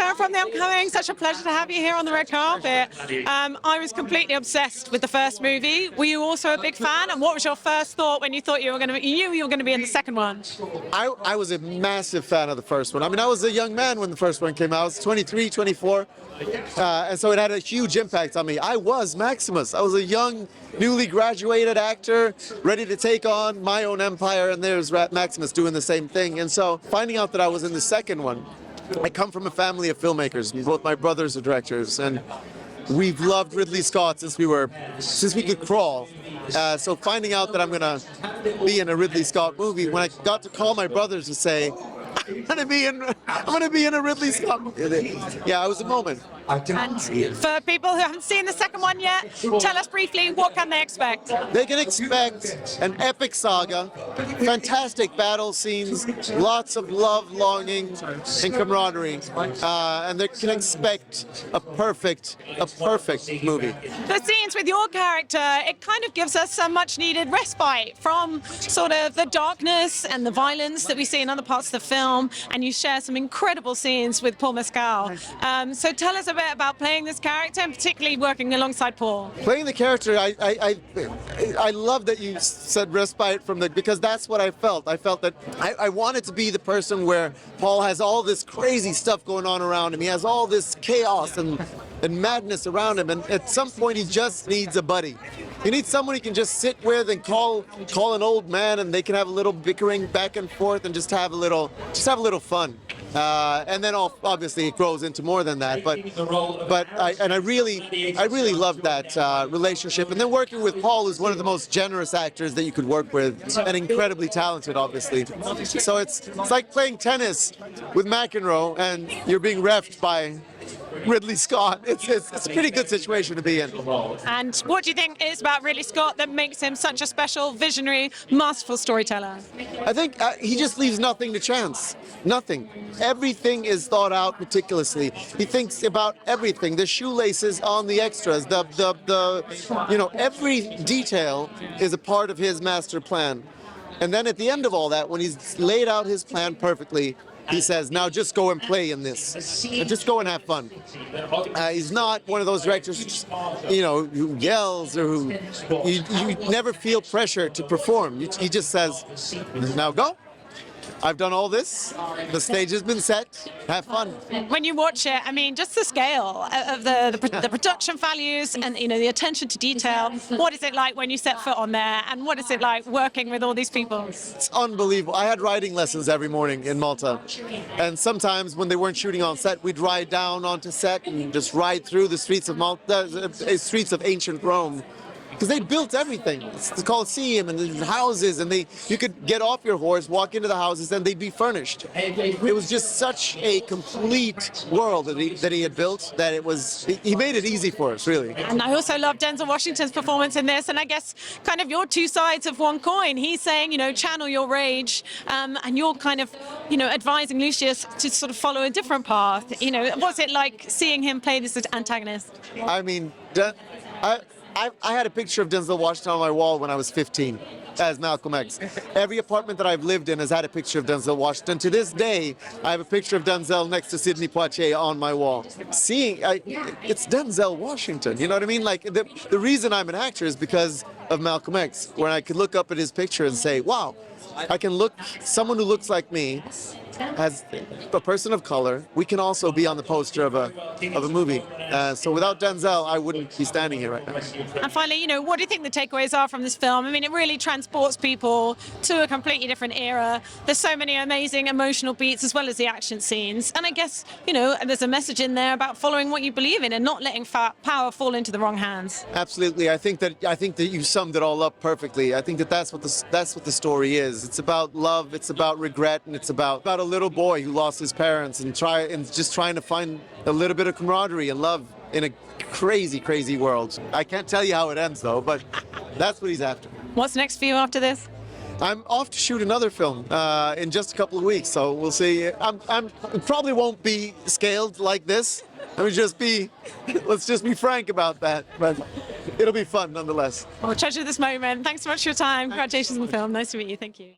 Karim from the Upcoming. Such a pleasure to have you here on the red carpet. I was completely obsessed with the first movie. Were you also a big fan? And what was your first thought when you thought you knew you were going to be in the second one? I was a massive fan of the first one. I mean, I was a young man when the first one came out. I was 23, 24. And so it had a huge impact on me. I was Maximus. I was a young, newly graduated actor, ready to take on my own empire, and there's Maximus doing the same thing. And so finding out that I was in the second one, I come from a family of filmmakers. Both my brothers are directors, and we've loved Ridley Scott since we could crawl. So finding out that I'm gonna be in a Ridley Scott movie, when I got to call my brothers to say, I'm gonna be in a Ridley Scott movie. Yeah, it was a moment. And for people who haven't seen the second one yet, tell us briefly, what can they expect? They can expect an epic saga, fantastic battle scenes, lots of love, longing, and camaraderie, and they can expect a perfect movie. The scenes with your character, it kind of gives us some much-needed respite from sort of the darkness and the violence that we see in other parts of the film, and you share some incredible scenes with Paul Mescal. So tell us a bit about playing this character, and particularly working alongside Paul. Playing the character, I love that you said respite because that's what I felt. I felt that I wanted to be the person where Paul has all this crazy stuff going on around him. He has all this chaos and madness around him, and at some point he just needs a buddy. He needs someone he can just sit with and call an old man, and they can have a little bickering back and forth and just have a little fun. And then obviously it grows into more than that. But I really loved that relationship. And then working with Paul, who's one of the most generous actors that you could work with, and incredibly talented, obviously. So it's like playing tennis with McEnroe, and you're being reffed by Ridley Scott. It's a pretty good situation to be in. And what do you think is about Ridley Scott that makes him such a special, visionary, masterful storyteller? I think he just leaves nothing to chance. Nothing. Everything is thought out meticulously. He thinks about everything. The shoelaces on the extras. Every detail is a part of his master plan. And then at the end of all that, when he's laid out his plan perfectly, he says, now just go and play in this. Just go and have fun. He's not one of those directors, who yells or who you never feel pressure to perform. He just says, now go. I've done all this. The stage has been set. Have fun. When you watch it, I mean, just the scale of the production values and the attention to detail. What is it like when you set foot on there, and what is it like working with all these people? It's unbelievable. I had riding lessons every morning in Malta, and sometimes when they weren't shooting on set, we'd ride down onto set and just ride through the streets of Malta, streets of ancient Rome. Because they built everything. It's the Colosseum and the houses, and you could get off your horse, walk into the houses, and they'd be furnished. It was just such a complete world that he had built that he made it easy for us, really. And I also love Denzel Washington's performance in this, and I guess kind of your two sides of one coin. He's saying, channel your rage, and you're kind of, advising Lucius to sort of follow a different path. What's it like seeing him play this antagonist? I mean, I had a picture of Denzel Washington on my wall when I was 15 as Malcolm X. Every apartment that I've lived in has had a picture of Denzel Washington. To this day, I have a picture of Denzel next to Sidney Poitier on my wall. It's Denzel Washington, you know what I mean? Like, the reason I'm an actor is because of Malcolm X, where I could look up at his picture and say, wow, someone who looks like me, as a person of color, we can also be on the poster of a movie. So without Denzel, I wouldn't be standing here right now. And finally, what do you think the takeaways are from this film? I mean, it really transports people to a completely different era. There's so many amazing emotional beats as well as the action scenes. And I guess, there's a message in there about following what you believe in and not letting power fall into the wrong hands. Absolutely. I think that you summed it all up perfectly. I think that's what the story is. It's about love, it's about regret, and it's about a little boy who lost his parents and just trying to find a little bit of camaraderie and love in a crazy, crazy world. I can't tell you how it ends though, but that's what he's after. What's next for you after this? I'm off to shoot another film in just a couple of weeks, so we'll see. It probably won't be scaled like this. Let's just be frank about that, but it'll be fun nonetheless. Well, treasure this moment. Thanks so much for your time. Congratulations on the film. Nice to meet you. Thank you.